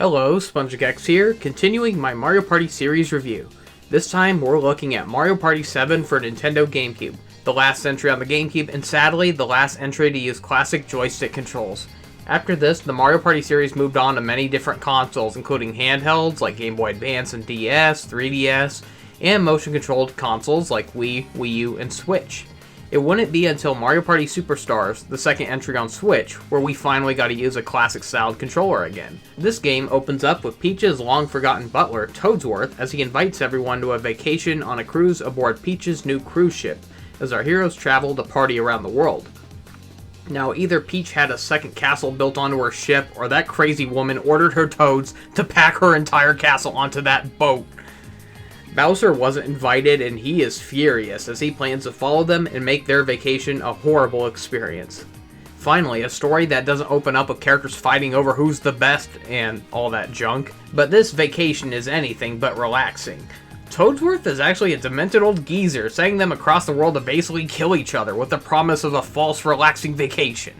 Hello, SpongeGex here, continuing my Mario Party series review. This time we're looking at Mario Party 7 for Nintendo GameCube, the last entry on the GameCube, and sadly the last entry to use classic joystick controls. After this, the Mario Party series moved on to many different consoles, including handhelds like Game Boy Advance and DS, 3DS, and motion-controlled consoles like Wii, Wii U, and Switch. It wouldn't be until Mario Party Superstars, the second entry on Switch, where we finally got to use a classic-styled controller again. This game opens up with Peach's long-forgotten butler, Toadsworth, as he invites everyone to a vacation on a cruise aboard Peach's new cruise ship, as our heroes travel to party around the world. Now, either Peach had a second castle built onto her ship, or that crazy woman ordered her toads to pack her entire castle onto that boat. Bowser wasn't invited, and he is furious as he plans to follow them and make their vacation a horrible experience. Finally, a story that doesn't open up with characters fighting over who's the best and all that junk, but this vacation is anything but relaxing. Toadsworth is actually a demented old geezer, sending them across the world to basically kill each other with the promise of a false relaxing vacation.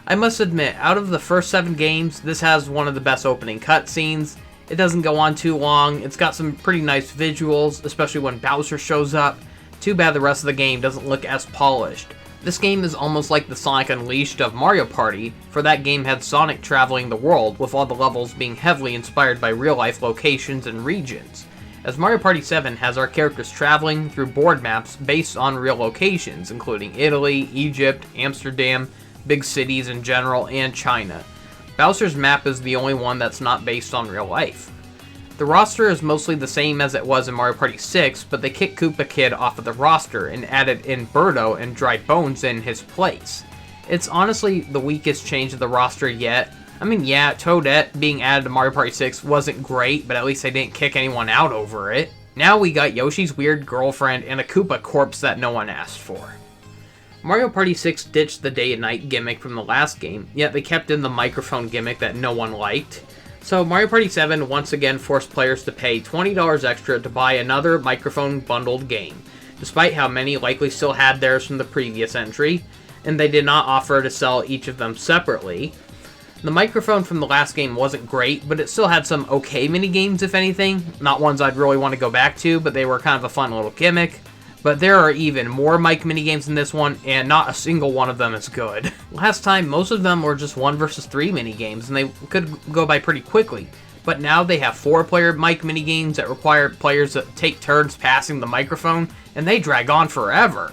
I must admit, out of the first 7 games, this has one of the best opening cutscenes. It doesn't go on too long, it's got some pretty nice visuals, especially when Bowser shows up. Too bad the rest of the game doesn't look as polished. This game is almost like the Sonic Unleashed of Mario Party, for that game had Sonic traveling the world, with all the levels being heavily inspired by real-life locations and regions. As Mario Party 7 has our characters traveling through board maps based on real locations, including Italy, Egypt, Amsterdam, big cities in general, and China. Bowser's map is the only one that's not based on real life. The roster is mostly the same as it was in Mario Party 6, but they kicked Koopa Kid off of the roster and added in Birdo and Dry Bones in his place. It's honestly the weakest change of the roster yet. I mean, yeah, Toadette being added to Mario Party 6 wasn't great, but at least they didn't kick anyone out over it. Now we got Yoshi's weird girlfriend and a Koopa corpse that no one asked for. Mario Party 6 ditched the day and night gimmick from the last game, yet they kept in the microphone gimmick that no one liked. So Mario Party 7 once again forced players to pay $20 extra to buy another microphone bundled game, despite how many likely still had theirs from the previous entry, and they did not offer to sell each of them separately. The microphone from the last game wasn't great, but it still had some okay minigames if anything, not ones I'd really want to go back to, but they were kind of a fun little gimmick. But there are even more mic minigames in this one, and not a single one of them is good. Last time, most of them were just 1 versus 3 minigames, and they could go by pretty quickly. But now they have 4-player mic minigames that require players to take turns passing the microphone, and they drag on forever.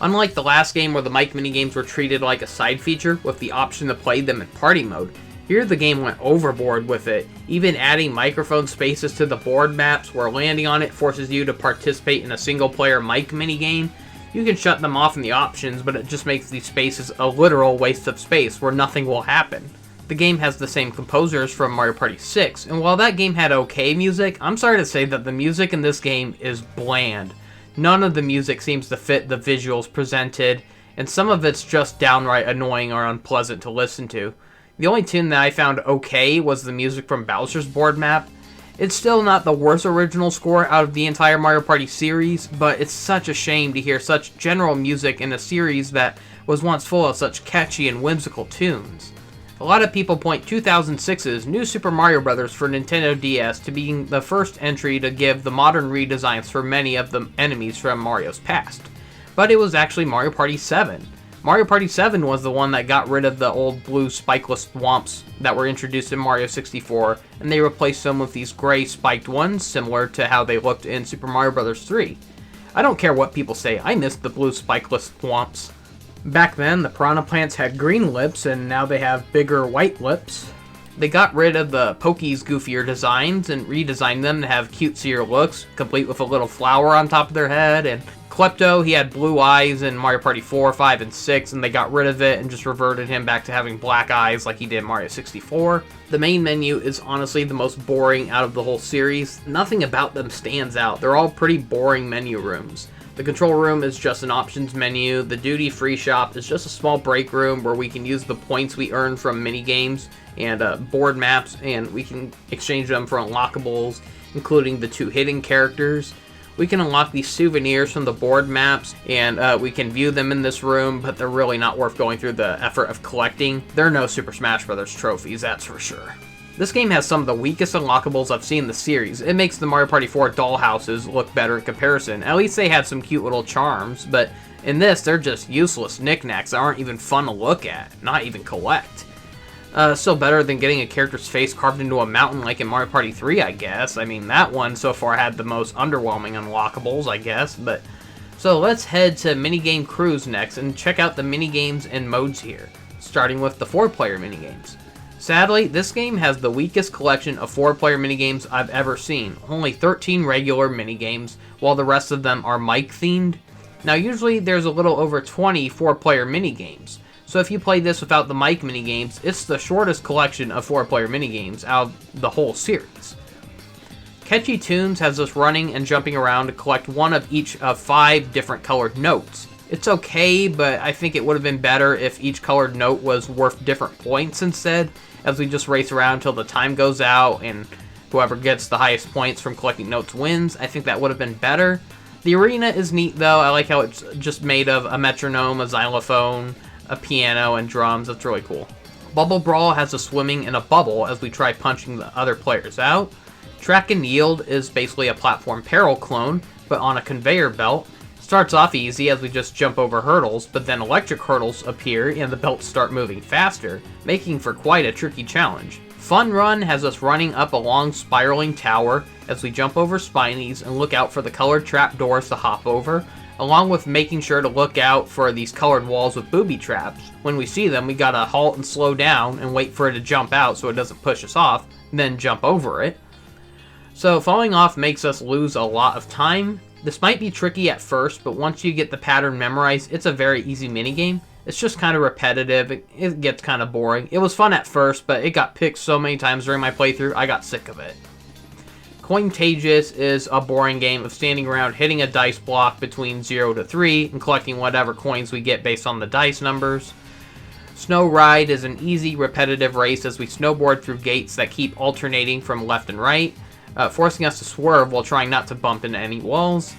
Unlike the last game where the mic minigames were treated like a side feature with the option to play them in party mode, here the game went overboard with it, even adding microphone spaces to the board maps where landing on it forces you to participate in a single-player mic minigame. You can shut them off in the options, but it just makes these spaces a literal waste of space where nothing will happen. The game has the same composers from Mario Party 6, and while that game had okay music, I'm sorry to say that the music in this game is bland. None of the music seems to fit the visuals presented, and some of it's just downright annoying or unpleasant to listen to. The only tune that I found okay was the music from Bowser's board map. It's still not the worst original score out of the entire Mario Party series, but it's such a shame to hear such general music in a series that was once full of such catchy and whimsical tunes. A lot of people point 2006's New Super Mario Bros. For Nintendo DS to being the first entry to give the modern redesigns for many of the enemies from Mario's past. But it was actually Mario Party 7. Mario Party 7 was the one that got rid of the old blue spikeless thwomps that were introduced in Mario 64, and they replaced them with these gray spiked ones, similar to how they looked in Super Mario Bros. 3. I don't care what people say, I missed the blue spikeless thwomps. Back then, the piranha plants had green lips, and now they have bigger white lips. They got rid of the Poke's goofier designs and redesigned them to have cutesier looks, complete with a little flower on top of their head, and Klepto, he had blue eyes in Mario Party 4, 5, and 6, and they got rid of it and just reverted him back to having black eyes like he did in Mario 64. The main menu is honestly the most boring out of the whole series. Nothing about them stands out. They're all pretty boring menu rooms. The control room is just an options menu. The duty-free shop is just a small break room where we can use the points we earn from minigames and board maps, and we can exchange them for unlockables, including the 2 hidden characters. We can unlock these souvenirs from the board maps, and we can view them in this room, but they're really not worth going through the effort of collecting. They're no Super Smash Bros. Trophies, that's for sure. This game has some of the weakest unlockables I've seen in the series. It makes the Mario Party 4 dollhouses look better in comparison. At least they had some cute little charms, but in this, they're just useless knickknacks that aren't even fun to look at, not even collect. Still better than getting a character's face carved into a mountain like in Mario Party 3, I guess. I mean, that one so far had the most underwhelming unlockables, I guess, but... So let's head to Minigame Cruise next and check out the minigames and modes here, starting with the 4-player minigames. Sadly, this game has the weakest collection of 4-player minigames I've ever seen, only 13 regular minigames, while the rest of them are mic-themed. Now usually there's a little over 20 4-player minigames, so if you play this without the mic minigames, it's the shortest collection of 4-player minigames out of the whole series. Catchy Tunes has us running and jumping around to collect one of each of 5 different colored notes. It's okay, but I think it would have been better if each colored note was worth different points instead, as we just race around until the time goes out and whoever gets the highest points from collecting notes wins. I think that would have been better. The arena is neat though. I like how it's just made of a metronome, a xylophone, a piano, and drums. That's really cool. Bubble Brawl has us swimming in a bubble as we try punching the other players out. Track and Yield is basically a platform peril clone, but on a conveyor belt. Starts off easy as we just jump over hurdles, but then electric hurdles appear and the belts start moving faster, making for quite a tricky challenge. Fun Run has us running up a long spiraling tower as we jump over spinies and look out for the colored trapdoors to hop over, along with making sure to look out for these colored walls with booby traps. When we see them, we gotta halt and slow down and wait for it to jump out so it doesn't push us off, then jump over it. So falling off makes us lose a lot of time. This might be tricky at first, but once you get the pattern memorized, it's a very easy minigame. It's just kind of repetitive, it gets kind of boring. It was fun at first, but it got picked so many times during my playthrough, I got sick of it. Cointagious is a boring game of standing around hitting a dice block between 0 to 3 and collecting whatever coins we get based on the dice numbers. Snow Ride is an easy, repetitive race as we snowboard through gates that keep alternating from left and right, forcing us to swerve while trying not to bump into any walls.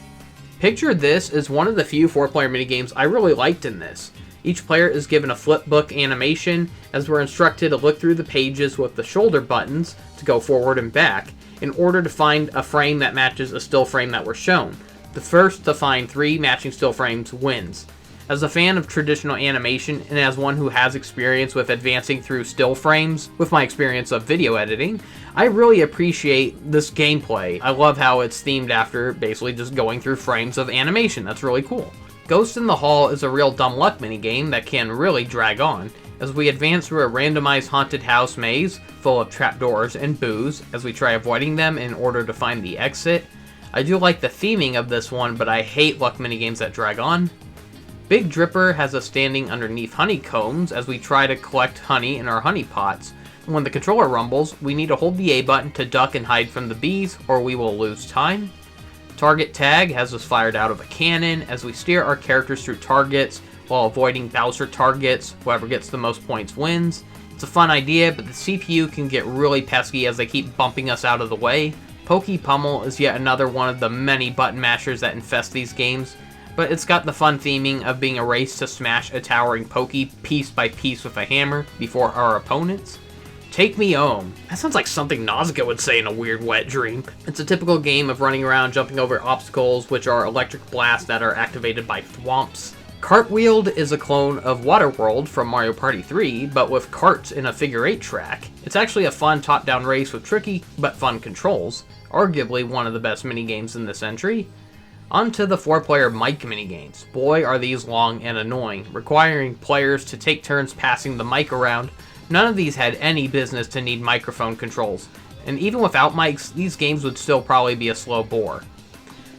Picture This is one of the few 4-player minigames I really liked in this. Each player is given a flipbook animation as we're instructed to look through the pages with the shoulder buttons to go forward and back in order to find a frame that matches a still frame that we're shown. The first to find 3 matching still frames wins. As a fan of traditional animation and as one who has experience with advancing through still frames with my experience of video editing, I really appreciate this gameplay. I love how it's themed after basically just going through frames of animation. That's really cool. Ghost in the Hall is a real dumb luck minigame that can really drag on, as we advance through a randomized haunted house maze full of trapdoors and boos as we try avoiding them in order to find the exit. I do like the theming of this one, but I hate luck minigames that drag on. Big Dripper has us standing underneath honeycombs as we try to collect honey in our honey pots. When the controller rumbles, we need to hold the A button to duck and hide from the bees, or we will lose time. Target Tag has us fired out of a cannon as we steer our characters through targets while avoiding Bowser targets. Whoever gets the most points wins. It's a fun idea, but the CPU can get really pesky as they keep bumping us out of the way. Pokey Pummel is yet another one of the many button mashers that infest these games, but it's got the fun theming of being a race to smash a towering Pokey piece by piece with a hammer before our opponents. Take Me Home. That sounds like something Nausicaa would say in a weird wet dream. It's a typical game of running around jumping over obstacles, which are electric blasts that are activated by thwomps. Cartwheeled is a clone of Waterworld from Mario Party 3, but with carts in a figure 8 track. It's actually a fun top-down race with tricky but fun controls. Arguably one of the best minigames in this entry. Onto the 4-player mic minigames. Boy, are these long and annoying, requiring players to take turns passing the mic around. None of these had any business to need microphone controls, and even without mics, these games would still probably be a slow bore.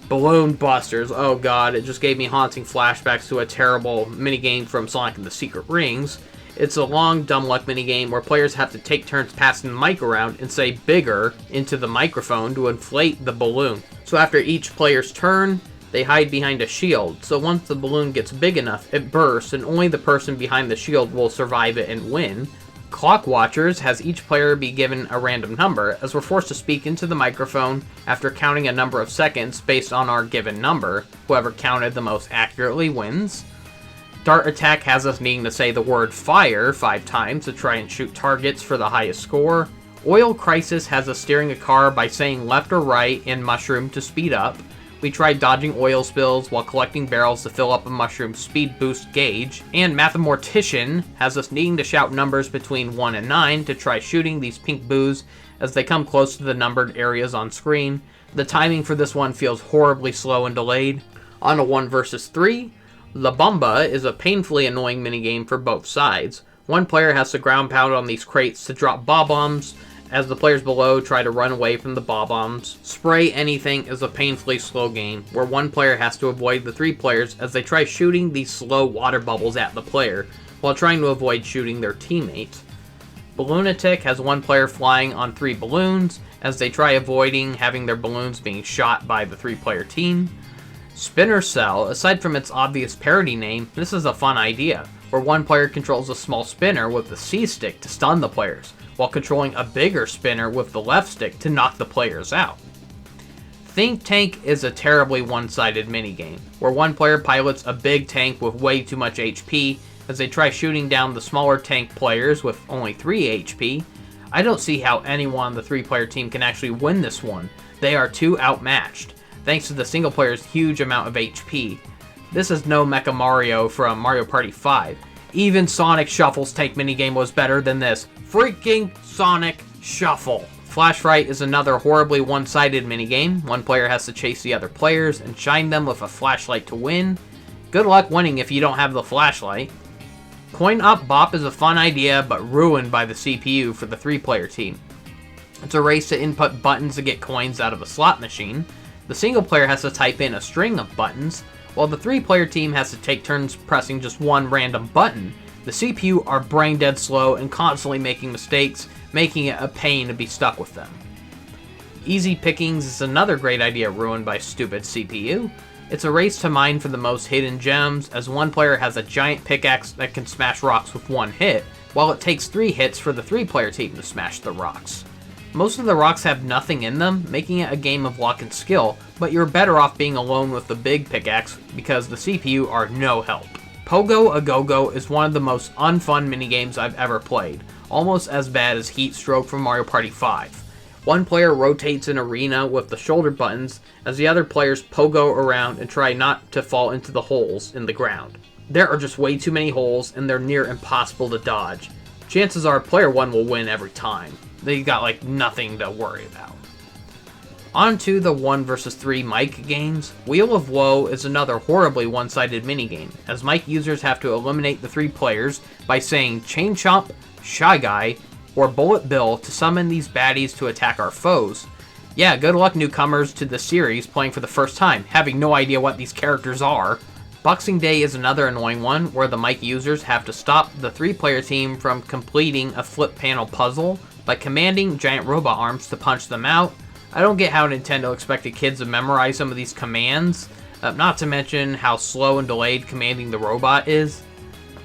Balloon Busters, oh god, it just gave me haunting flashbacks to a terrible minigame from Sonic and the Secret Rings. It's a long, dumb luck minigame where players have to take turns passing the mic around and say bigger into the microphone to inflate the balloon. So after each player's turn, they hide behind a shield, so once the balloon gets big enough, it bursts and only the person behind the shield will survive it and win. Clock Watchers has each player be given a random number, as we're forced to speak into the microphone after counting a number of seconds based on our given number. Whoever counted the most accurately wins. Dart Attack has us needing to say the word fire 5 times to try and shoot targets for the highest score. Oil Crisis has us steering a car by saying left or right and mushroom to speed up. We tried dodging oil spills while collecting barrels to fill up a mushroom speed boost gauge. And Mathemortician has us needing to shout numbers between 1 and 9 to try shooting these pink boos as they come close to the numbered areas on screen. The timing for this one feels horribly slow and delayed. On to 1 versus 3. La Bomba is a painfully annoying minigame for both sides. One player has to ground pound on these crates to drop bob-bombs, as the players below try to run away from the bob-bombs. Spray Anything is a painfully slow game, where one player has to avoid the 3 players as they try shooting these slow water bubbles at the player, while trying to avoid shooting their teammates. Balloonatic has one player flying on 3 balloons, as they try avoiding having their balloons being shot by the 3-player team. Spinner Cell, aside from its obvious parody name, this is a fun idea, where one player controls a small spinner with the C stick to stun the players, while controlling a bigger spinner with the left stick to knock the players out. Think Tank is a terribly one-sided minigame, where one player pilots a big tank with way too much HP as they try shooting down the smaller tank players with only 3 HP. I don't see how anyone on the 3-player team can actually win this one. They are too outmatched, thanks to the single player's huge amount of HP. This is no Mecha Mario from Mario Party 5. Even Sonic Shuffle's tank minigame was better than this. Freaking Sonic Shuffle! Flash Fright is another horribly one-sided minigame. One player has to chase the other players and shine them with a flashlight to win. Good luck winning if you don't have the flashlight. Coin Op Bop is a fun idea, but ruined by the CPU for the 3-player team. It's a race to input buttons to get coins out of a slot machine. The single player has to type in a string of buttons, while the 3-player team has to take turns pressing just one random button. The CPU are brain dead slow and constantly making mistakes, making it a pain to be stuck with them. Easy Pickings is another great idea ruined by stupid CPU. It's a race to mine for the most hidden gems, as one player has a giant pickaxe that can smash rocks with 1 hit, while it takes 3 hits for the 3-player team to smash the rocks. Most of the rocks have nothing in them, making it a game of luck and skill, but you're better off being alone with the big pickaxe because the CPU are no help. Pogo A Go-Go is one of the most unfun minigames I've ever played, almost as bad as Heat Stroke from Mario Party 5. One player rotates an arena with the shoulder buttons as the other players pogo around and try not to fall into the holes in the ground. There are just way too many holes and they're near impossible to dodge. Chances are player 1 will win every time. They got like nothing to worry about. On to the 1 vs 3 mic games. Wheel of Woe is another horribly one-sided minigame, as mic users have to eliminate the 3 players by saying Chain Chomp, Shy Guy, or Bullet Bill to summon these baddies to attack our foes. Yeah, good luck newcomers to the series playing for the first time, having no idea what these characters are. Boxing Day is another annoying one, where the mic users have to stop the 3-player team from completing a flip panel puzzle by commanding giant robot arms to punch them out. I don't get how Nintendo expected kids to memorize some of these commands, not to mention how slow and delayed commanding the robot is.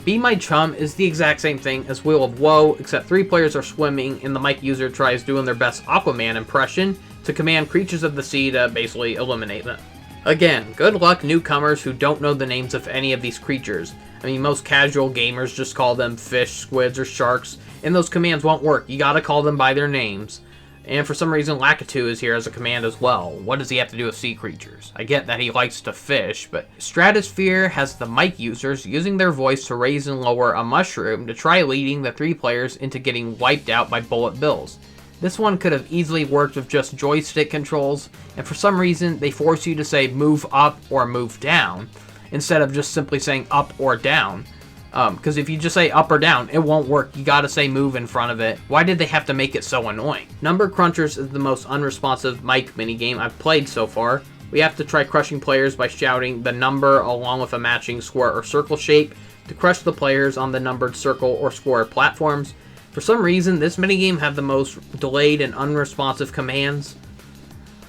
Be My Chum is the exact same thing as Wheel of Woe, except 3 players are swimming and the mic user tries doing their best Aquaman impression to command creatures of the sea to basically eliminate them. Again, good luck newcomers who don't know the names of any of these creatures. I mean, most casual gamers just call them fish, squids, or sharks, and those commands won't work. You gotta call them by their names. And for some reason, Lakitu is here as a command as well. What does he have to do with sea creatures? I get that he likes to fish, but Stratosphere has the mic users using their voice to raise and lower a mushroom to try leading the 3 players into getting wiped out by bullet bills. This one could have easily worked with just joystick controls, and for some reason, they force you to say move up or move down, instead of just simply saying up or down. Because if you just say up or down, it won't work. You gotta say move in front of it. Why did they have to make it so annoying? Number Crunchers is the most unresponsive mic minigame I've played so far. We have to try crushing players by shouting the number along with a matching square or circle shape to crush the players on the numbered circle or square platforms. For some reason, this minigame had the most delayed and unresponsive commands.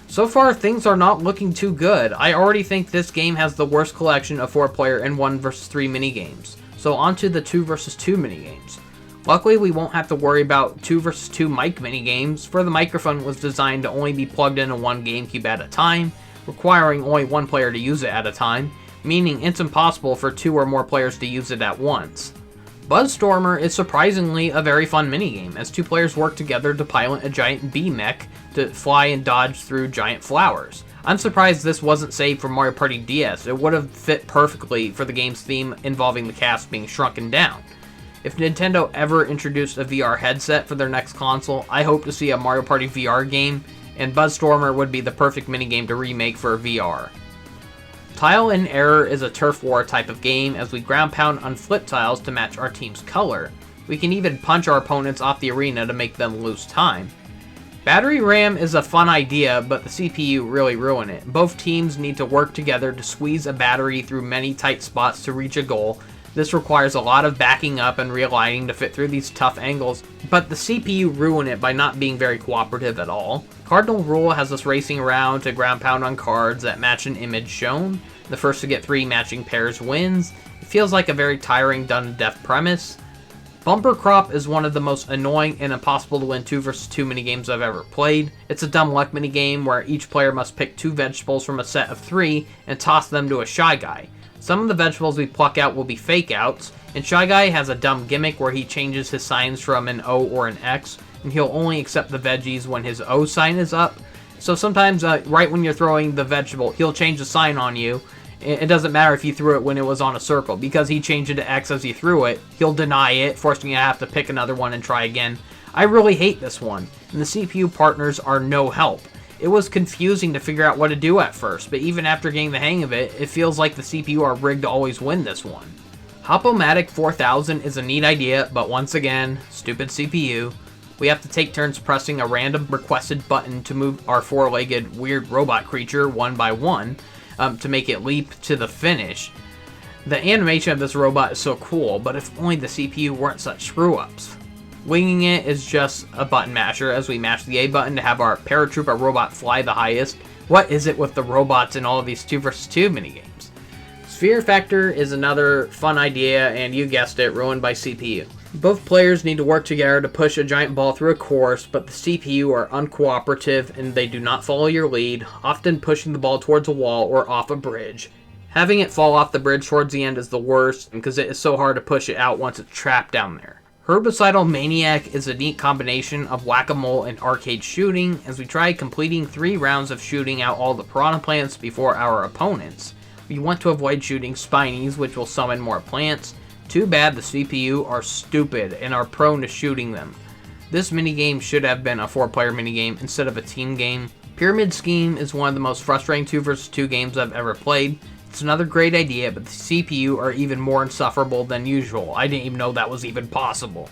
So far, things are not looking too good. I already think this game has the worst collection of 4-player and 1 vs 3 minigames. So on to the 2 vs 2 minigames. Luckily, we won't have to worry about 2 vs 2 mic minigames, for the microphone was designed to only be plugged into one GameCube at a time, requiring only one player to use it at a time, meaning it's impossible for 2 or more players to use it at once. Buzzstormer is surprisingly a very fun minigame, as two players work together to pilot a giant bee mech to fly and dodge through giant flowers. I'm surprised this wasn't saved for Mario Party DS. It would have fit perfectly for the game's theme involving the cast being shrunken down. If Nintendo ever introduced a VR headset for their next console, I hope to see a Mario Party VR game, and Buzzstormer would be the perfect minigame to remake for VR. Tile and Error is a turf war type of game, as we ground pound on flip tiles to match our team's color. We can even punch our opponents off the arena to make them lose time. Battery RAM is a fun idea, but the CPU really ruined it. Both teams need to work together to squeeze a battery through many tight spots to reach a goal. This requires a lot of backing up and realigning to fit through these tough angles, but the CPU ruined it by not being very cooperative at all. Cardinal Rule has us racing around to ground pound on cards that match an image shown. The first to get 3 matching pairs wins. It feels like a very tiring done-to-death premise. Bumper Crop is one of the most annoying and impossible to win 2 vs 2 minigames I've ever played. It's a dumb luck minigame where each player must pick 2 vegetables from a set of 3 and toss them to a Shy Guy. Some of the vegetables we pluck out will be fake outs, and Shy Guy has a dumb gimmick where he changes his signs from an O or an X, and he'll only accept the veggies when his O sign is up. So sometimes, right when you're throwing the vegetable, he'll change the sign on you. It doesn't matter if you threw it when it was on a circle, because he changed it to X as you threw it, he'll deny it, forcing you to have to pick another one and try again. I really hate this one, and the CPU partners are no help. It was confusing to figure out what to do at first, but even after getting the hang of it, it feels like the CPU are rigged to always win this one. Hop-O-Matic 4000 is a neat idea, but once again, stupid CPU. We have to take turns pressing a random requested button to move our 4-legged weird robot creature one by one, to make it leap to the finish. The animation of this robot is so cool, but if only the CPU weren't such screw-ups. Winging it is just a button masher as we mash the A button to have our paratrooper robot fly the highest. What is it with the robots in all of these 2 vs 2 minigames? Sphere Factor is another fun idea, and you guessed it, ruined by CPU. Both players need to work together to push a giant ball through a course, but the CPU are uncooperative and they do not follow your lead, often pushing the ball towards a wall or off a bridge. Having it fall off the bridge towards the end is the worst, because it is so hard to push it out once it's trapped down there. Herbicidal Maniac is a neat combination of whack-a-mole and arcade shooting, as we try completing 3 rounds of shooting out all the piranha plants before our opponents. We want to avoid shooting Spinies, which will summon more plants. Too bad the CPU are stupid and are prone to shooting them. This minigame should have been a 4-player minigame instead of a team game. Pyramid Scheme is one of the most frustrating 2 vs 2 games I've ever played. It's another great idea, but the CPU are even more insufferable than usual. I didn't even know that was even possible.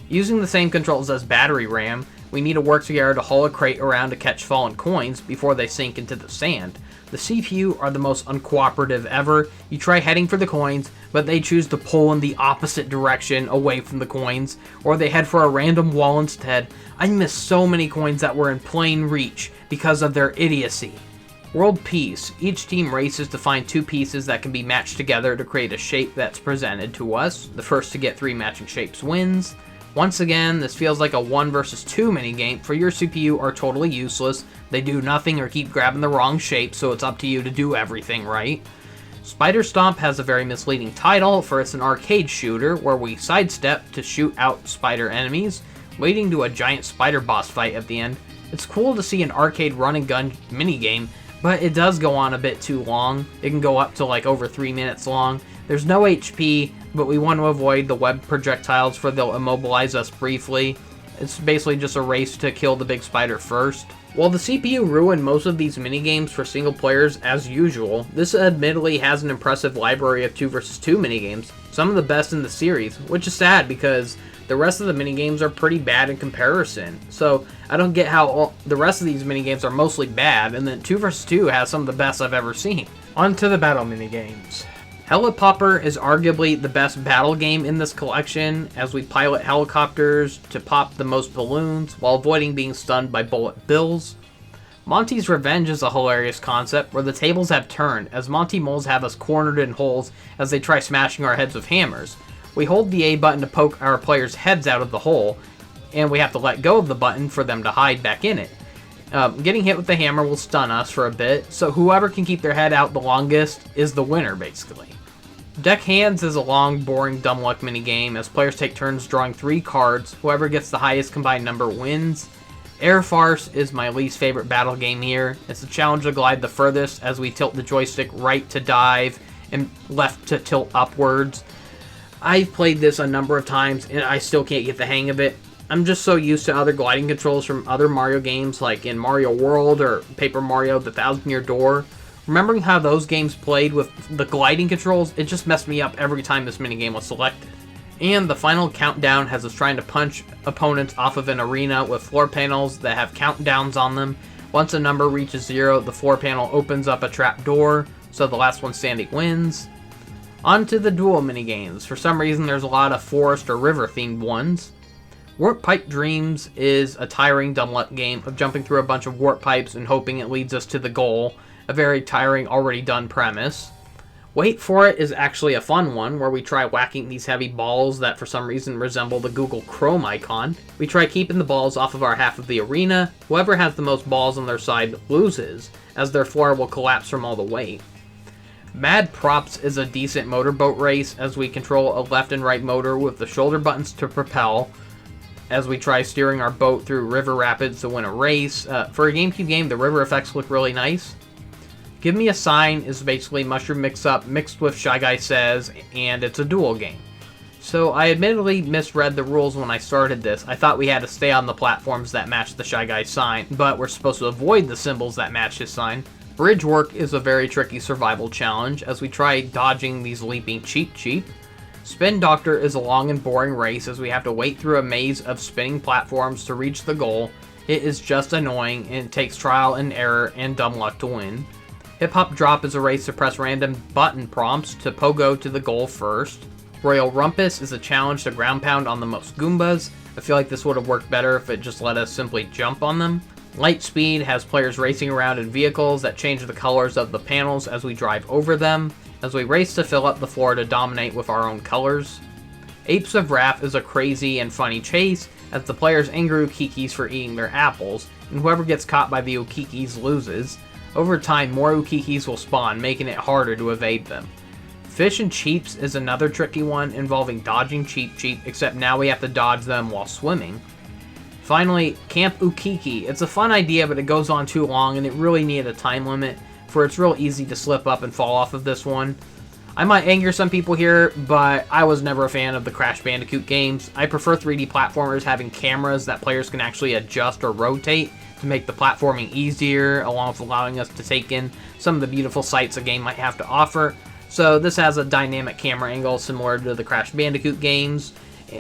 Using the same controls as battery RAM, we need to work together to haul a crate around to catch fallen coins before they sink into the sand. The CPU are the most uncooperative ever. You try heading for the coins, but they choose to pull in the opposite direction away from the coins, or they head for a random wall instead. I missed so many coins that were in plain reach because of their idiocy. World Peace. Each team races to find 2 pieces that can be matched together to create a shape that's presented to us. The first to get 3 matching shapes wins. Once again, this feels like a 1 vs 2 minigame, for your CPU are totally useless. They do nothing or keep grabbing the wrong shape, so it's up to you to do everything right. Spider Stomp has a very misleading title, for it's an arcade shooter where we sidestep to shoot out spider enemies, leading to a giant spider boss fight at the end. It's cool to see an arcade run and gun minigame, but it does go on a bit too long. It can go up to like over 3 minutes long. There's no HP, but we want to avoid the web projectiles, for they'll immobilize us briefly. It's basically just a race to kill the big spider first. While the CPU ruined most of these minigames for single players as usual, this admittedly has an impressive library of 2 vs 2 minigames, some of the best in the series, which is sad because the rest of the minigames are pretty bad in comparison. So I don't get how the rest of these minigames are mostly bad, and then 2 vs 2 has some of the best I've ever seen. On to the battle minigames. Helipopper is arguably the best battle game in this collection, as we pilot helicopters to pop the most balloons while avoiding being stunned by bullet bills. Monty's Revenge is a hilarious concept where the tables have turned, as Monty moles have us cornered in holes as they try smashing our heads with hammers. We hold the A button to poke our players' heads out of the hole, and we have to let go of the button for them to hide back in it. Getting hit with the hammer will stun us for a bit, so whoever can keep their head out the longest is the winner, basically. Deck Hands is a long, boring dumb luck minigame as players take turns drawing 3 cards. Whoever gets the highest combined number wins. Air Farce is my least favorite battle game here. It's a challenge to glide the furthest as we tilt the joystick right to dive and left to tilt upwards. I've played this a number of times and I still can't get the hang of it. I'm just so used to other gliding controls from other Mario games like in Mario World or Paper Mario The Thousand Year Door. Remembering how those games played with the gliding controls, it just messed me up every time this minigame was selected. And the final countdown has us trying to punch opponents off of an arena with floor panels that have countdowns on them. Once a number reaches 0, the floor panel opens up a trap door, so the last one standing wins. On to the Duel minigames. For some reason there's a lot of forest or river themed ones. Warp Pipe Dreams is a tiring dumb luck game of jumping through a bunch of warp pipes and hoping it leads us to the goal. A very tiring, already done premise. Wait For It is actually a fun one, where we try whacking these heavy balls that for some reason resemble the Google Chrome icon. We try keeping the balls off of our half of the arena. Whoever has the most balls on their side loses, as their floor will collapse from all the weight. Mad Props is a decent motorboat race, as we control a left and right motor with the shoulder buttons to propel, as we try steering our boat through river rapids to win a race. For a GameCube game, the river effects look really nice. Give Me a Sign is basically Mushroom Mix-Up mixed with Shy Guy Says, and it's a duel game. So I admittedly misread the rules when I started this. I thought we had to stay on the platforms that match the Shy Guy's sign, but we're supposed to avoid the symbols that match his sign. Bridge Work is a very tricky survival challenge as we try dodging these leaping Cheep Cheep. Spin Doctor is a long and boring race as we have to wait through a maze of spinning platforms to reach the goal. It is just annoying and it takes trial and error and dumb luck to win. Hip Hop Drop is a race to press random button prompts to pogo to the goal first. Royal Rumpus is a challenge to ground pound on the most Goombas. I feel like this would have worked better if it just let us simply jump on them. Lightspeed has players racing around in vehicles that change the colors of the panels as we drive over them, as we race to fill up the floor to dominate with our own colors. Apes of Wrath is a crazy and funny chase as the players anger Ukikis for eating their apples, and whoever gets caught by the Ukikis loses. Over time, more Ukikis will spawn, making it harder to evade them. Fish and Cheeps is another tricky one involving dodging Cheep Cheep, except now we have to dodge them while swimming. Finally, Camp Ukiki. It's a fun idea, but it goes on too long, and it really needed a time limit, for it's real easy to slip up and fall off of this one. I might anger some people here, but I was never a fan of the Crash Bandicoot games. I prefer 3D platformers having cameras that players can actually adjust or rotate to make the platforming easier, along with allowing us to take in some of the beautiful sights a game might have to offer. So this has a dynamic camera angle similar to the Crash Bandicoot games,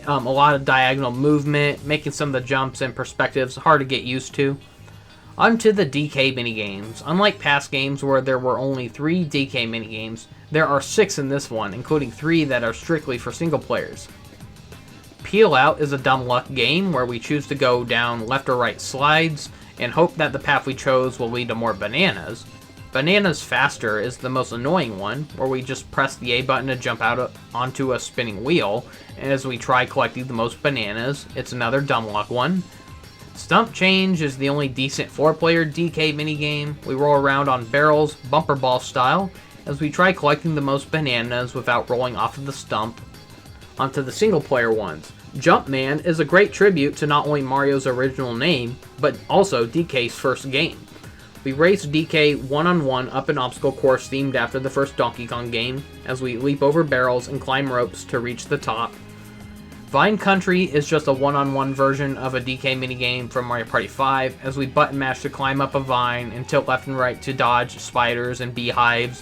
a lot of diagonal movement, making some of the jumps and perspectives hard to get used to. On to the DK minigames. Unlike past games where there were only 3 DK minigames, there are 6 in this one, including 3 that are strictly for single players. Peel Out is a dumb luck game where we choose to go down left or right slides and hope that the path we chose will lead to more bananas. Bananas Faster is the most annoying one, where we just press the A button to jump out onto a spinning wheel, and as we try collecting the most bananas, it's another dumb luck one. Stump Change is the only decent 4-player DK minigame. We roll around on barrels, bumper ball style, as we try collecting the most bananas without rolling off of the stump. Onto the single-player ones. Jumpman is a great tribute to not only Mario's original name, but also DK's first game. We race DK one-on-one up an obstacle course themed after the first Donkey Kong game, as we leap over barrels and climb ropes to reach the top. Vine Country is just a one-on-one version of a DK minigame from Mario Party 5, as we button mash to climb up a vine and tilt left and right to dodge spiders and beehives.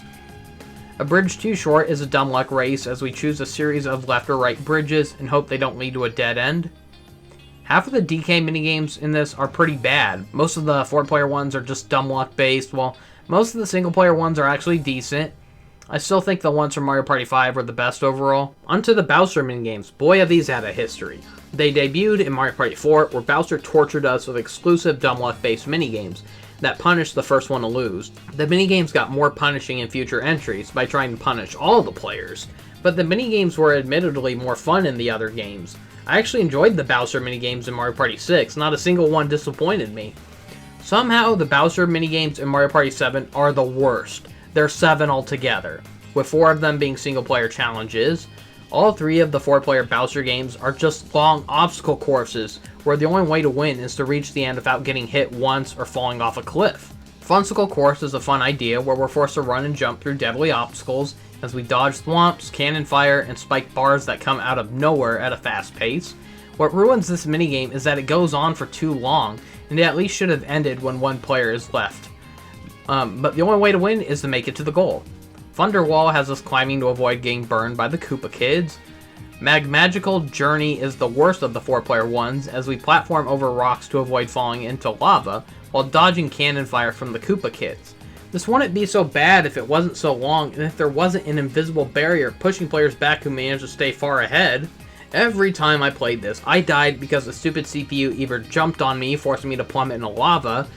A Bridge Too Short is a dumb luck race as we choose a series of left or right bridges and hope they don't lead to a dead end. Half of the DK minigames in this are pretty bad. Most of the 4-player ones are just dumb luck based, while most of the single-player ones are actually decent. I still think the ones from Mario Party 5 were the best overall. Onto the Bowser minigames. Boy, have these had a history. They debuted in Mario Party 4, where Bowser tortured us with exclusive dumb luck based minigames that punished the first one to lose. The minigames got more punishing in future entries by trying to punish all the players, but the minigames were admittedly more fun in the other games. I actually enjoyed the Bowser minigames in Mario Party 6, not a single one disappointed me. Somehow, the Bowser minigames in Mario Party 7 are the worst. They're 7 altogether. with 4 of them being single-player challenges. All 3 of the 4-player Bowser games are just long obstacle courses, where the only way to win is to reach the end without getting hit once or falling off a cliff. Funsicle Course is a fun idea where we're forced to run and jump through deadly obstacles as we dodge thwomps, cannon fire, and spike bars that come out of nowhere at a fast pace. What ruins this minigame is that it goes on for too long, and it at least should have ended when 1 player is left. But the only way to win is to make it to the goal. Thunderwall has us climbing to avoid getting burned by the Koopa Kids. Magical Journey is the worst of the 4-player ones, as we platform over rocks to avoid falling into lava, while dodging cannon fire from the Koopa Kids. This wouldn't be so bad if it wasn't so long, and if there wasn't an invisible barrier pushing players back who managed to stay far ahead. Every time I played this, I died because the stupid CPU either jumped on me, forcing me to plummet into lava,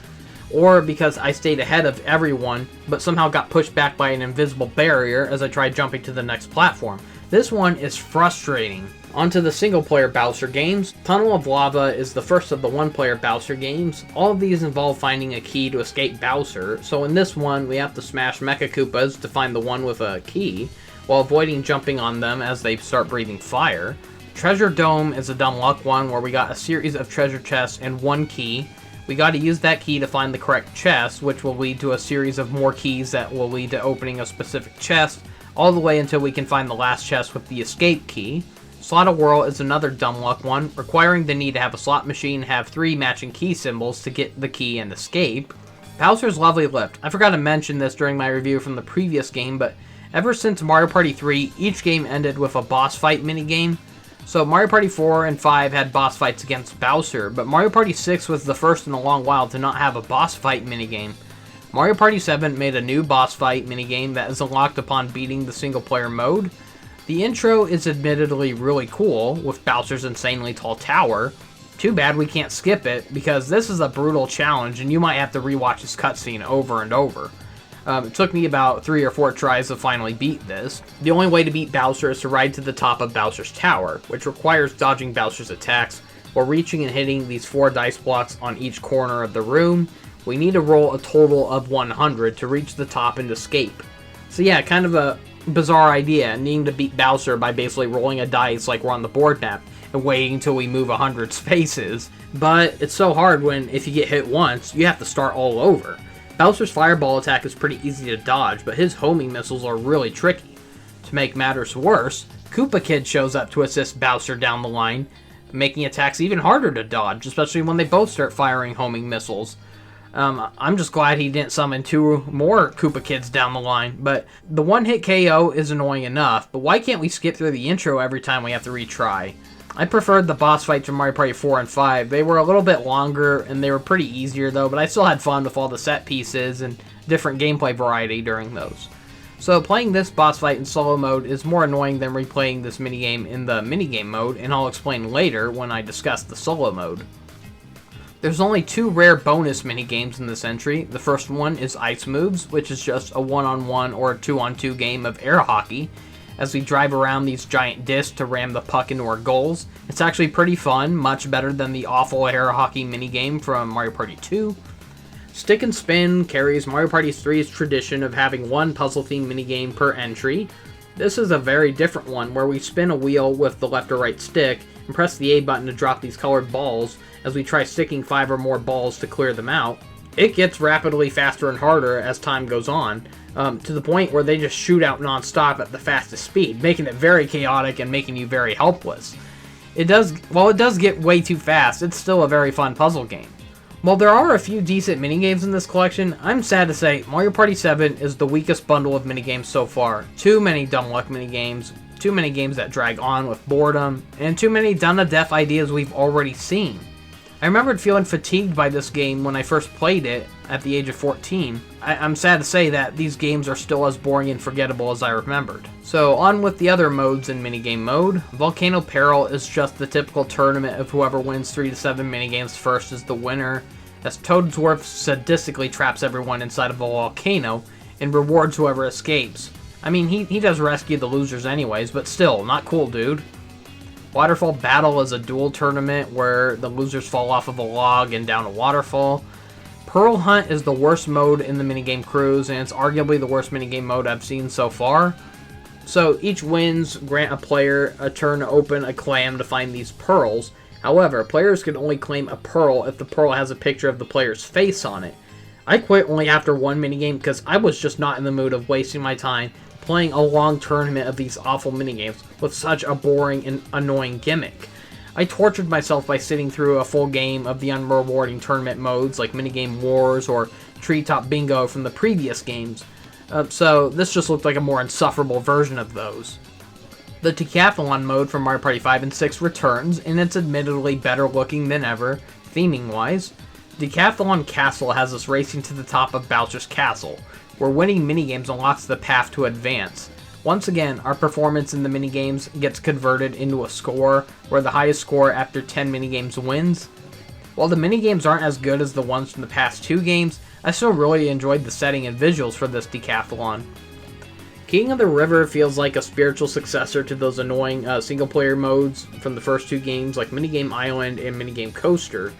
or because I stayed ahead of everyone, but somehow got pushed back by an invisible barrier as I tried jumping to the next platform. This one is frustrating. Onto the single-player Bowser games. Tunnel of Lava is the first of the 1-player Bowser games. All of these involve finding a key to escape Bowser, so in this one, we have to smash Mecha Koopas to find the one with a key, while avoiding jumping on them as they start breathing fire. Treasure Dome is a dumb luck one where we got a series of treasure chests and 1 key. We got to use that key to find the correct chest, which will lead to a series of more keys that will lead to opening a specific chest, all the way until we can find the last chest with the escape key. Slot a Whirl is another dumb luck one, requiring the need to have a slot machine have 3 matching key symbols to get the key and escape. Bowser's Lovely Lift. I forgot to mention this during my review from the previous game, but ever since Mario Party 3, each game ended with a boss fight minigame. So Mario Party 4 and 5 had boss fights against Bowser, but Mario Party 6 was the first in a long while to not have a boss fight minigame. Mario Party 7 made a new boss fight minigame that is unlocked upon beating the single-player mode. The intro is admittedly really cool, with Bowser's insanely tall tower. Too bad we can't skip it, because this is a brutal challenge and you might have to rewatch this cutscene over and over. It took me about 3 or 4 tries to finally beat this. The only way to beat Bowser is to ride to the top of Bowser's tower, which requires dodging Bowser's attacks, while reaching and hitting these 4 dice blocks on each corner of the room. We need to roll a total of 100 to reach the top and escape. So yeah, kind of a bizarre idea, needing to beat Bowser by basically rolling a dice like we're on the board map, and waiting until we move 100 spaces. But it's so hard when, if you get hit once, you have to start all over. Bowser's fireball attack is pretty easy to dodge, but his homing missiles are really tricky. To make matters worse, Koopa Kid shows up to assist Bowser down the line, making attacks even harder to dodge, especially when they both start firing homing missiles. I'm just glad he didn't summon 2 more Koopa Kids down the line, but the one-hit KO is annoying enough, but why can't we skip through the intro every time we have to retry? I preferred the boss fights from Mario Party 4 and 5. They were a little bit longer, and they were pretty easier though, but I still had fun with all the set pieces and different gameplay variety during those. So playing this boss fight in solo mode is more annoying than replaying this minigame in the minigame mode, and I'll explain later when I discuss the solo mode. There's only 2 rare bonus minigames in this entry. The first one is Ice Moves, which is just a 1-on-1 or 2-on-2 game of air hockey, as we drive around these giant discs to ram the puck into our goals. It's actually pretty fun, much better than the awful air hockey minigame from Mario Party 2. Stick and Spin carries Mario Party 3's tradition of having 1 puzzle-themed minigame per entry. This is a very different one, where we spin a wheel with the left or right stick and press the A button to drop these colored balls as we try sticking 5 or more balls to clear them out. It gets rapidly faster and harder as time goes on, to the point where they just shoot out non-stop at the fastest speed, making it very chaotic and making you very helpless. While it does get way too fast, it's still a very fun puzzle game. While there are a few decent minigames in this collection, I'm sad to say Mario Party 7 is the weakest bundle of minigames so far. Too many dumb luck minigames, too many games that drag on with boredom, and too many done-to-death ideas we've already seen. I remembered feeling fatigued by this game when I first played it at the age of 14. I'm sad to say that these games are still as boring and forgettable as I remembered. So on with the other modes in minigame mode. Volcano Peril is just the typical tournament of whoever wins 3 to 7 minigames first is the winner, as Toadsworth sadistically traps everyone inside of a volcano and rewards whoever escapes. I mean, he does rescue the losers anyways, but still, not cool, dude. Waterfall Battle is a duel tournament where the losers fall off of a log and down a waterfall. Pearl Hunt is the worst mode in the minigame Cruise, and it's arguably the worst minigame mode I've seen so far. So each wins grant a player a turn to open a clam to find these pearls. However, players can only claim a pearl if the pearl has a picture of the player's face on it. I quit only after one minigame because I was just not in the mood of wasting my time playing a long tournament of these awful minigames with such a boring and annoying gimmick. I tortured myself by sitting through a full game of the unrewarding tournament modes like Minigame Wars or Treetop Bingo from the previous games, so this just looked like a more insufferable version of those. The Decathlon mode from Mario Party 5 and 6 returns, and it's admittedly better looking than ever, theming-wise. Decathlon Castle has us racing to the top of Bowser's Castle, where winning minigames unlocks the path to advance. Once again, our performance in the minigames gets converted into a score, where the highest score after 10 minigames wins. While the minigames aren't as good as the ones from the past 2 games, I still really enjoyed the setting and visuals for this decathlon. King of the River feels like a spiritual successor to those annoying single-player modes from the first 2 games like Minigame Island and Minigame Coaster.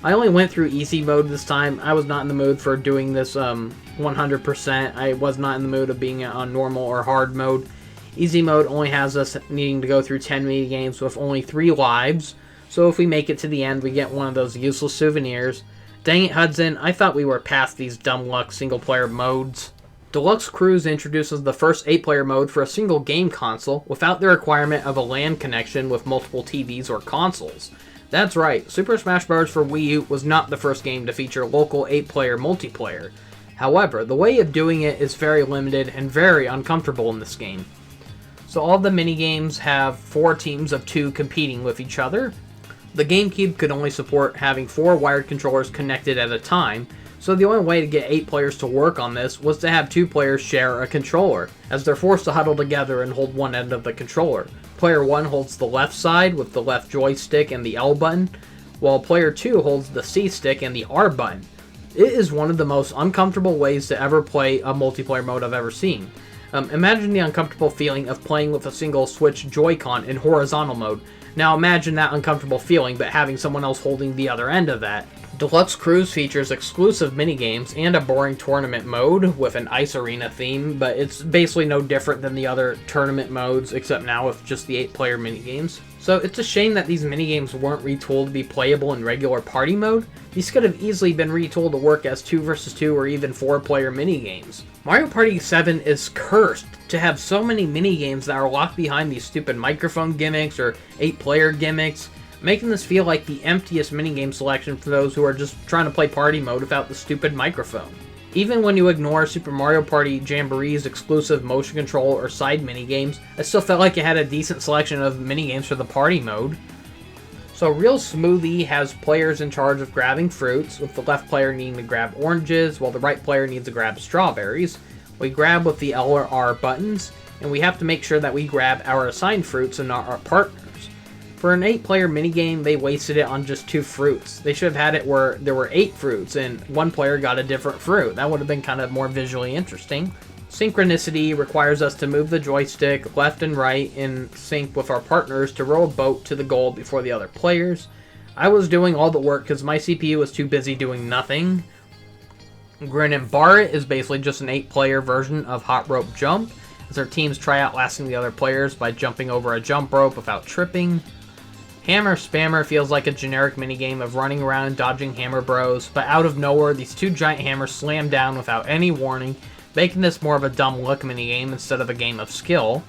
I only went through easy mode this time. I was not in the mood for doing this 100%. I was not in the mood of being on normal or hard mode. Easy mode only has us needing to go through 10 minigames with only 3 lives, so if we make it to the end, we get one of those useless souvenirs. Dang it, Hudson, I thought we were past these dumb luck single-player modes. Deluxe Cruise introduces the first 8-player mode for a single game console without the requirement of a LAN connection with multiple TVs or consoles. That's right, Super Smash Bros. For Wii U was not the first game to feature local 8-player multiplayer. However, the way of doing it is very limited and very uncomfortable in this game. So all the minigames have 4 teams of 2 competing with each other. The GameCube could only support having 4 wired controllers connected at a time, so the only way to get 8 players to work on this was to have 2 players share a controller, as they're forced to huddle together and hold one end of the controller. Player 1 holds the left side with the left joystick and the L button, while player 2 holds the C stick and the R button. It is one of the most uncomfortable ways to ever play a multiplayer mode I've ever seen. Imagine the uncomfortable feeling of playing with a single Switch Joy-Con in horizontal mode. Now imagine that uncomfortable feeling, but having someone else holding the other end of that. Deluxe Cruise features exclusive minigames and a boring tournament mode with an ice arena theme, but it's basically no different than the other tournament modes, except now with just the 8-player minigames. So it's a shame that these minigames weren't retooled to be playable in regular party mode. These could have easily been retooled to work as 2 vs 2 or even 4-player minigames. Mario Party 7 is cursed to have so many minigames that are locked behind these stupid microphone gimmicks or 8-player gimmicks, making this feel like the emptiest minigame selection for those who are just trying to play party mode without the stupid microphone. Even when you ignore Super Mario Party Jamboree's exclusive motion control or side minigames, I still felt like it had a decent selection of minigames for the party mode. So Real Smoothie has players in charge of grabbing fruits, with the left player needing to grab oranges, while the right player needs to grab strawberries. We grab with the L or R buttons, and we have to make sure that we grab our assigned fruits and not our partners. For an 8-player minigame, they wasted it on just 2 fruits. They should have had it where there were 8 fruits, and one player got a different fruit. That would have been kind of more visually interesting. Synchronicity requires us to move the joystick left and right in sync with our partners to row a boat to the goal before the other players. I was doing all the work because my CPU was too busy doing nothing. Grin and Bar It is basically just an 8-player version of Hot Rope Jump, as our teams try outlasting the other players by jumping over a jump rope without tripping. Hammer Spammer feels like a generic minigame of running around dodging hammer bros, but out of nowhere these 2 giant hammers slam down without any warning, making this more of a dumb look minigame instead of a game of skill.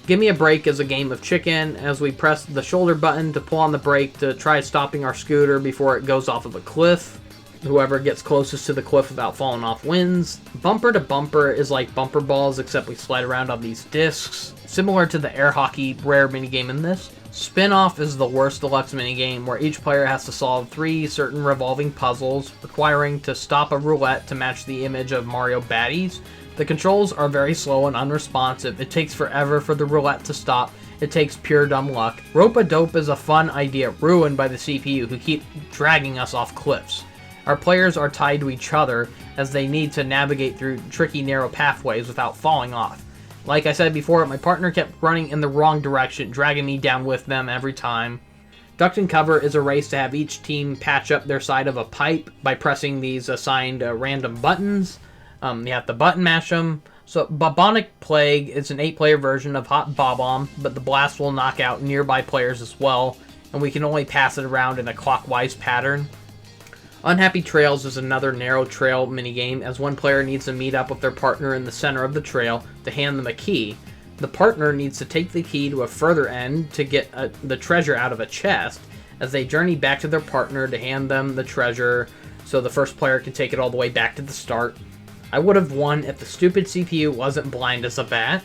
Gimme a Break is a game of chicken, as we press the shoulder button to pull on the brake to try stopping our scooter before it goes off of a cliff. Whoever gets closest to the cliff without falling off wins. Bumper to Bumper is like bumper balls, except we slide around on these discs, similar to the air hockey rare minigame in this. Spin-Off is the worst deluxe minigame, where each player has to solve 3 certain revolving puzzles, requiring to stop a roulette to match the image of Mario baddies. The controls are very slow and unresponsive. It takes forever for the roulette to stop. It takes pure dumb luck. Rope-a-Dope is a fun idea ruined by the CPU, who keep dragging us off cliffs. Our players are tied to each other as they need to navigate through tricky narrow pathways without falling off. Like I said before, my partner kept running in the wrong direction, dragging me down with them every time. Duck and Cover is a race to have each team patch up their side of a pipe by pressing these assigned random buttons. You have to button mash them. So Bubonic Plague is an 8-player version of Hot Bob-omb, but the blast will knock out nearby players as well, and we can only pass it around in a clockwise pattern. Unhappy Trails is another narrow trail minigame, as one player needs to meet up with their partner in the center of the trail to hand them a key. The partner needs to take the key to a further end to get the treasure out of a chest, as they journey back to their partner to hand them the treasure, so the first player can take it all the way back to the start. I would have won if the stupid CPU wasn't blind as a bat.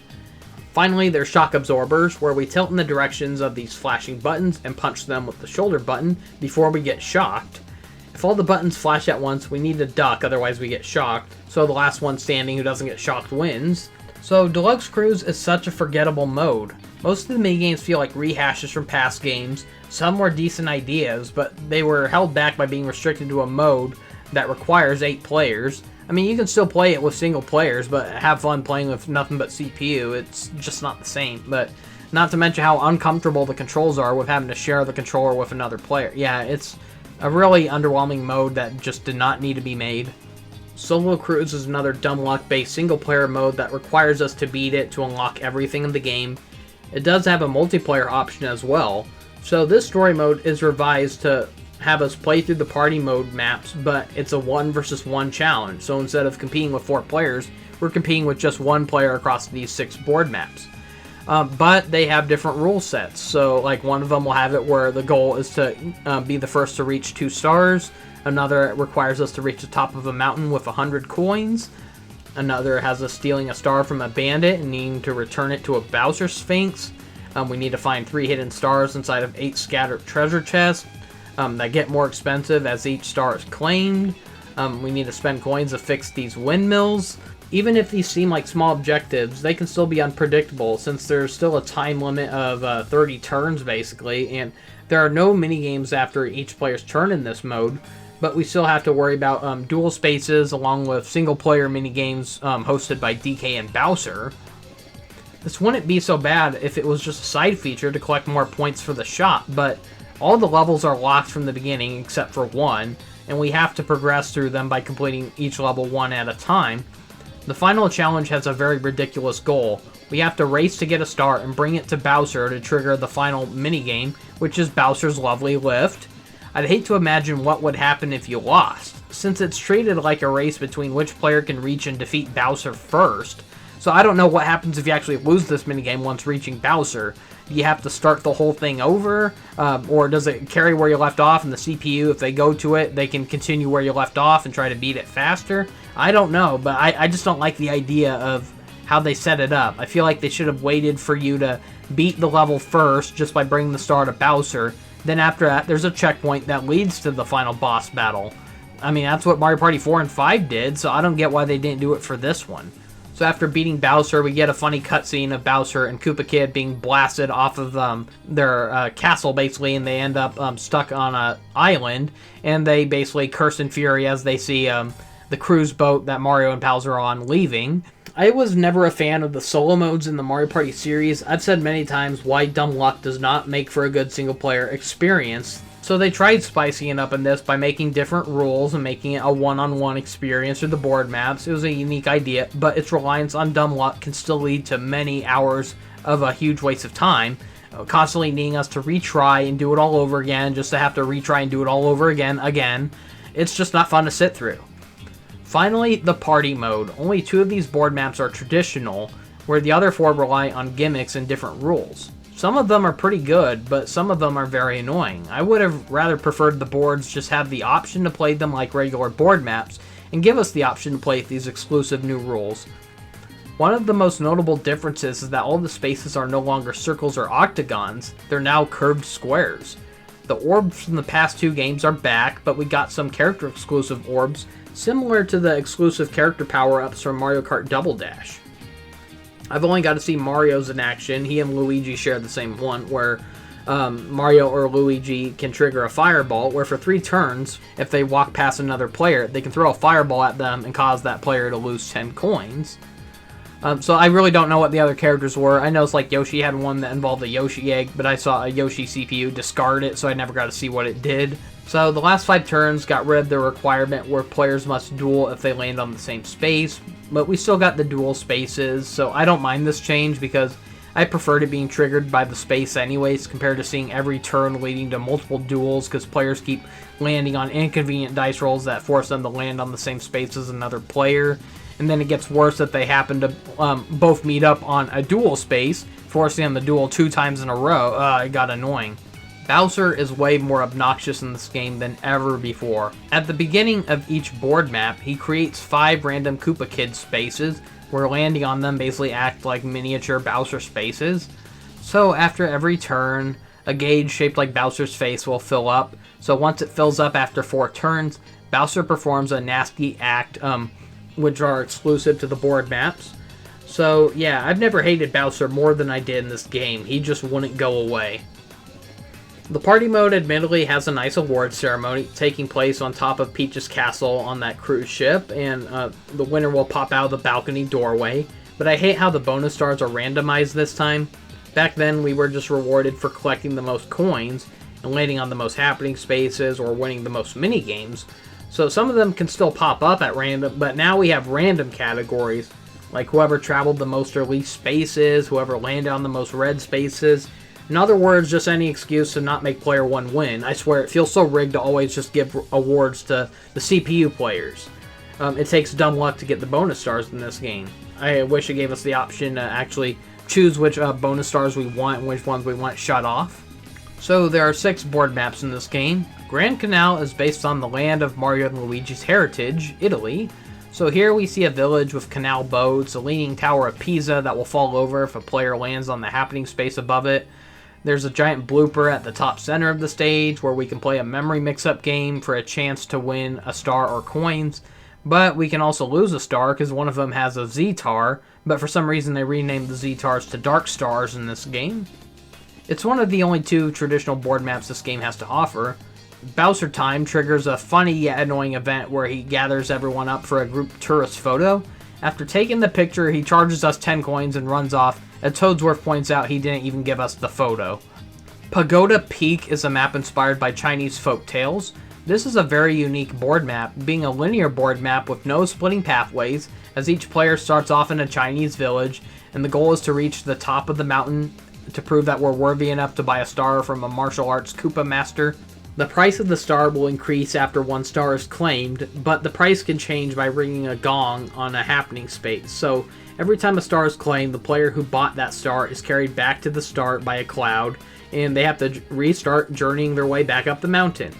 Finally, there's Shock Absorbers, where we tilt in the directions of these flashing buttons and punch them with the shoulder button before we get shocked. If all the buttons flash at once, we need to duck, otherwise we get shocked, so the last one standing who doesn't get shocked wins. So Deluxe Cruise is such a forgettable mode. Most of the minigames feel like rehashes from past games. Some were decent ideas, but they were held back by being restricted to a mode that requires 8 players. I mean, you can still play it with single players, but have fun playing with nothing but CPU. It's just not the same. But not to mention how uncomfortable the controls are with having to share the controller with another player. Yeah, it's a really underwhelming mode that just did not need to be made. Solo Cruise is another dumb luck-based single-player mode that requires us to beat it to unlock everything in the game. It does have a multiplayer option as well. So this story mode is revised to have us play through the party mode maps, but it's a 1 versus 1 challenge. So instead of competing with 4 players, we're competing with just 1 player across these 6 board maps. But they have different rule sets. So like one of them will have it where the goal is to be the first to reach 2 stars. Another requires us to reach the top of a mountain with 100 coins. Another has us stealing a star from a bandit and needing to return it to a Bowser Sphinx. We need to find 3 hidden stars inside of 8 scattered treasure chests that get more expensive as each star is claimed. We need to spend coins to fix these windmills. Even if these seem like small objectives, they can still be unpredictable since there's still a time limit of 30 turns basically, and there are no minigames after each player's turn in this mode, but we still have to worry about dual spaces along with single-player minigames hosted by DK and Bowser. This wouldn't be so bad if it was just a side feature to collect more points for the shop, but all the levels are locked from the beginning except for 1, and we have to progress through them by completing each level 1 at a time. The final challenge has a very ridiculous goal. We have to race to get a star and bring it to Bowser to trigger the final minigame, which is Bowser's Lovely Lift. I'd hate to imagine what would happen if you lost, since it's treated like a race between which player can reach and defeat Bowser first. So I don't know what happens if you actually lose this minigame once reaching Bowser. Do you have to start the whole thing over? Or does it carry where you left off, and the CPU, if they go to it, they can continue where you left off and try to beat it faster? I don't know, but I just don't like the idea of how they set it up. I feel like they should have waited for you to beat the level first just by bringing the star to Bowser. Then after that, there's a checkpoint that leads to the final boss battle. I mean, that's what Mario Party 4 and 5 did, so I don't get why they didn't do it for this one. So after beating Bowser, we get a funny cutscene of Bowser and Koopa Kid being blasted off of their castle, basically, and they end up stuck on an island, and they basically curse in fury as they see the cruise boat that Mario and Bowser are on leaving. I was never a fan of the solo modes in the Mario Party series. I've said many times why dumb luck does not make for a good single-player experience. So they tried spicing it up in this by making different rules and making it a one-on-one experience through the board maps. It was a unique idea, but its reliance on dumb luck can still lead to many hours of a huge waste of time, constantly needing us to retry and do it all over again, just to have to retry and do it all over again. It's just not fun to sit through. Finally, the party mode. Only 2 of these board maps are traditional, where the other 4 rely on gimmicks and different rules. Some of them are pretty good, but some of them are very annoying. I would have rather preferred the boards just have the option to play them like regular board maps, and give us the option to play these exclusive new rules. One of the most notable differences is that all the spaces are no longer circles or octagons, they're now curved squares. The orbs from the past 2 games are back, but we got some character exclusive orbs, similar to the exclusive character power-ups from Mario Kart Double Dash. I've only got to see Mario's in action. He and Luigi share the same one, where Mario or Luigi can trigger a fireball, where for 3 turns, if they walk past another player, they can throw a fireball at them and cause that player to lose 10 coins. So I really don't know what the other characters were. I know it's like Yoshi had one that involved a Yoshi egg, but I saw a Yoshi CPU discard it, so I never got to see what it did. So the last 5 turns got rid of the requirement where players must duel if they land on the same space, but we still got the duel spaces, so I don't mind this change because I preferred it being triggered by the space anyways, compared to seeing every turn leading to multiple duels, because players keep landing on inconvenient dice rolls that force them to land on the same space as another player. And then it gets worse if they happen to both meet up on a duel space, forcing them to duel 2 times in a row. It got annoying. Bowser is way more obnoxious in this game than ever before. At the beginning of each board map, he creates 5 random Koopa Kid spaces, where landing on them basically act like miniature Bowser spaces. So after every turn, a gauge shaped like Bowser's face will fill up. So once it fills up after 4 turns, Bowser performs a nasty act, which are exclusive to the board maps. So yeah, I've never hated Bowser more than I did in this game. He just wouldn't go away. The party mode admittedly has a nice award ceremony taking place on top of Peach's castle on that cruise ship, and the winner will pop out of the balcony doorway, but I hate how the bonus stars are randomized this time. Back then we were just rewarded for collecting the most coins and landing on the most happening spaces or winning the most minigames. So some of them can still pop up at random, but now we have random categories, like whoever traveled the most or least spaces, whoever landed on the most red spaces. In other words, just any excuse to not make player 1 win. I swear, it feels so rigged to always just give awards to the CPU players. It takes dumb luck to get the bonus stars in this game. I wish it gave us the option to actually choose which bonus stars we want and which ones we want shut off. So there are 6 board maps in this game. Grand Canal is based on the land of Mario and Luigi's heritage, Italy. So here we see a village with canal boats, a leaning tower of Pisa that will fall over if a player lands on the happening space above it. There's a giant blooper at the top center of the stage where we can play a memory mix-up game for a chance to win a star or coins. But we can also lose a star because one of them has a Z-Tar, but for some reason they renamed the Z-Tars to Dark Stars in this game. It's one of the only 2 traditional board maps this game has to offer. Bowser Time triggers a funny yet annoying event where he gathers everyone up for a group tourist photo. After taking the picture, he charges us 10 coins and runs off, and Toadsworth points out he didn't even give us the photo. Pagoda Peak is a map inspired by Chinese folk tales. This is a very unique board map, being a linear board map with no splitting pathways, as each player starts off in a Chinese village, and the goal is to reach the top of the mountain to prove that we're worthy enough to buy a star from a martial arts Koopa master. The price of the star will increase after 1 star is claimed, but the price can change by ringing a gong on a happening space. So every time a star is claimed, the player who bought that star is carried back to the start by a cloud, and they have to restart journeying their way back up the mountain.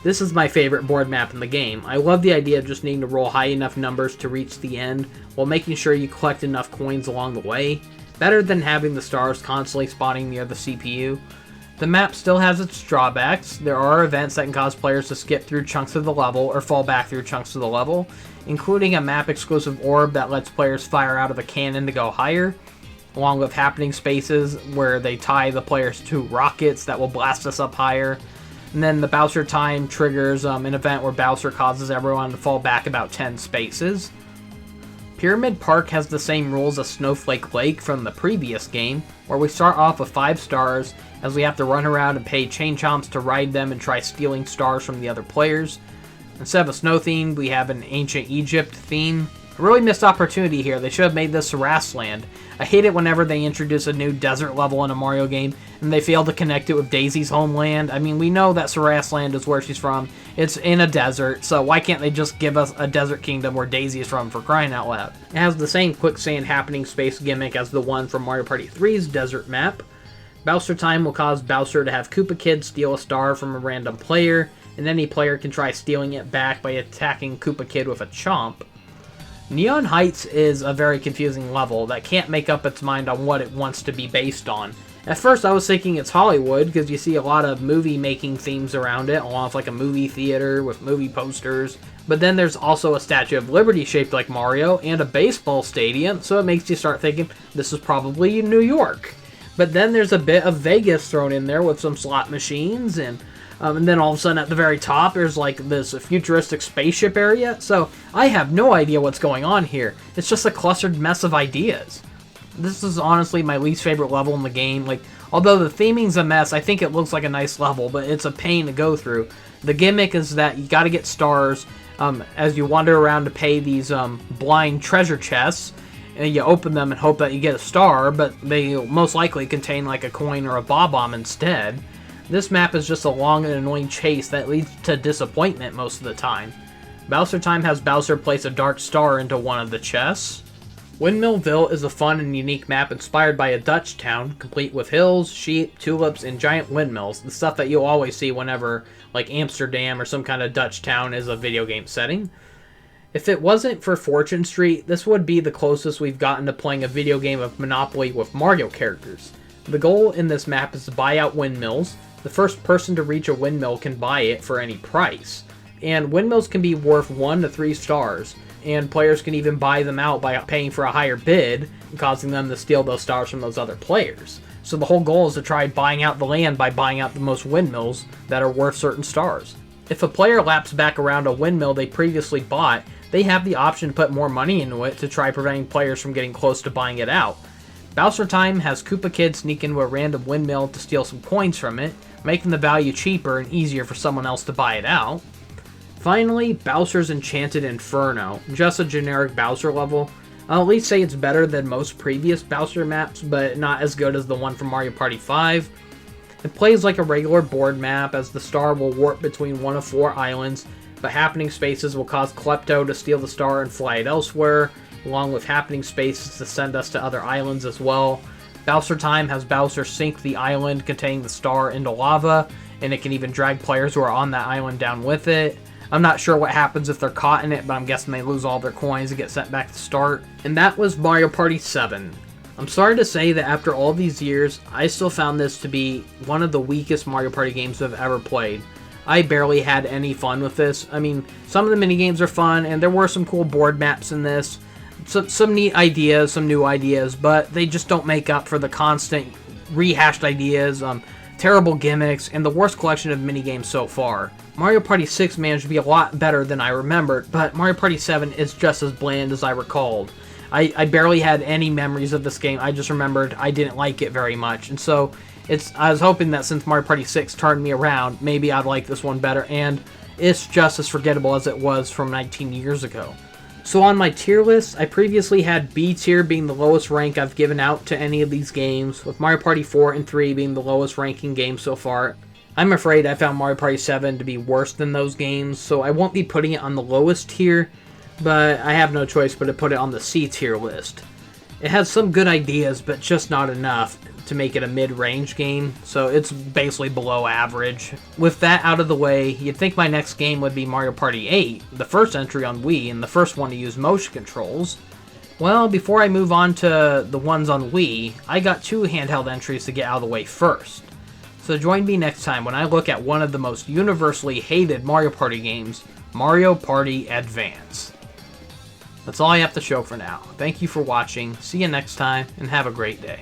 This is my favorite board map in the game. I love the idea of just needing to roll high enough numbers to reach the end, while making sure you collect enough coins along the way. Better than having the stars constantly spawning near the CPU. The map still has its drawbacks. There are events that can cause players to skip through chunks of the level or fall back through chunks of the level, including a map-exclusive orb that lets players fire out of a cannon to go higher, along with happening spaces where they tie the players to rockets that will blast us up higher. And then the Bowser Time triggers an event where Bowser causes everyone to fall back about 10 spaces. Pyramid Park has the same rules as Snowflake Lake from the previous game, where we start off with 5 stars, as we have to run around and pay chain chomps to ride them and try stealing stars from the other players. Instead of a snow theme, we have an ancient Egypt theme. A really missed opportunity here. They should have made this Saras I hate it whenever they introduce a new desert level in a Mario game and they fail to connect it with Daisy's homeland. I mean, we know that Saras is where she's from. It's in a desert, so why can't they just give us a desert kingdom where Daisy is from, for crying out loud? It has the same quicksand happening space gimmick as the one from Mario Party 3's desert map. Bowser Time will cause Bowser to have Koopa Kid steal a star from a random player, and any player can try stealing it back by attacking Koopa Kid with a chomp. Neon Heights is a very confusing level that can't make up its mind on what it wants to be based on. At first I was thinking it's Hollywood, because you see a lot of movie making themes around it, along with like a movie theater with movie posters. But then there's also a Statue of Liberty shaped like Mario, and a baseball stadium, so it makes you start thinking this is probably New York. But then there's a bit of Vegas thrown in there with some slot machines, and And then all of a sudden at the very top, there's like this futuristic spaceship area. So I have no idea what's going on here. It's just a clustered mess of ideas. This is honestly my least favorite level in the game. Like, although the theming's a mess, I think it looks like a nice level, but it's a pain to go through. The gimmick is that you gotta get stars as you wander around to pay these blind treasure chests, and you open them and hope that you get a star, but they most likely contain like a coin or a bob-omb instead. This map is just a long and annoying chase that leads to disappointment most of the time. Bowser Time has Bowser place a dark star into one of the chests. Windmillville is a fun and unique map inspired by a Dutch town, complete with hills, sheep, tulips, and giant windmills, the stuff that you'll always see whenever like Amsterdam or some kind of Dutch town is a video game setting. If it wasn't for Fortune Street, this would be the closest we've gotten to playing a video game of Monopoly with Mario characters. The goal in this map is to buy out windmills. The first person to reach a windmill can buy it for any price. And windmills can be worth 1 to 3 stars. And players can even buy them out by paying for a higher bid, causing them to steal those stars from those other players. So the whole goal is to try buying out the land by buying out the most windmills that are worth certain stars. If a player laps back around a windmill they previously bought, they have the option to put more money into it to try preventing players from getting close to buying it out. Bowser Time has Koopa Kid sneak into a random windmill to steal some coins from it, making the value cheaper and easier for someone else to buy it out. Finally, Bowser's Enchanted Inferno, just a generic Bowser level. I'll at least say it's better than most previous Bowser maps, but not as good as the one from Mario Party 5. It plays like a regular board map, as the star will warp between one of 4 islands, but happening spaces will cause Klepto to steal the star and fly it elsewhere, along with happening spaces to send us to other islands as well. Bowser Time has Bowser sink the island containing the star into lava, and it can even drag players who are on that island down with it. I'm not sure what happens if they're caught in it, but I'm guessing they lose all their coins and get sent back to start. And that was Mario Party 7. I'm sorry to say that after all these years, I still found this to be one of the weakest Mario Party games I've ever played. I barely had any fun with this. I mean, some of the minigames are fun, and there were some cool board maps in this. Some neat ideas, some new ideas, but they just don't make up for the constant rehashed ideas, terrible gimmicks, and the worst collection of minigames so far. Mario Party 6 managed to be a lot better than I remembered, but Mario Party 7 is just as bland as I recalled. I barely had any memories of this game. I just remembered I didn't like it very much, and so I was hoping that since Mario Party 6 turned me around, maybe I'd like this one better, and it's just as forgettable as it was from 19 years ago. So on my tier list, I previously had B tier being the lowest rank I've given out to any of these games, with Mario Party 4 and 3 being the lowest ranking games so far. I'm afraid I found Mario Party 7 to be worse than those games, so I won't be putting it on the lowest tier, but I have no choice but to put it on the C tier list. It has some good ideas, but just not enough to make it a mid-range game, so it's basically below average. With that out of the way, you'd think my next game would be Mario Party 8, the first entry on Wii and the first one to use motion controls. Well, before I move on to the ones on Wii, I got 2 handheld entries to get out of the way first. So join me next time when I look at one of the most universally hated Mario Party games, Mario Party Advance. That's all I have to show for now. Thank you for watching, see you next time, and have a great day.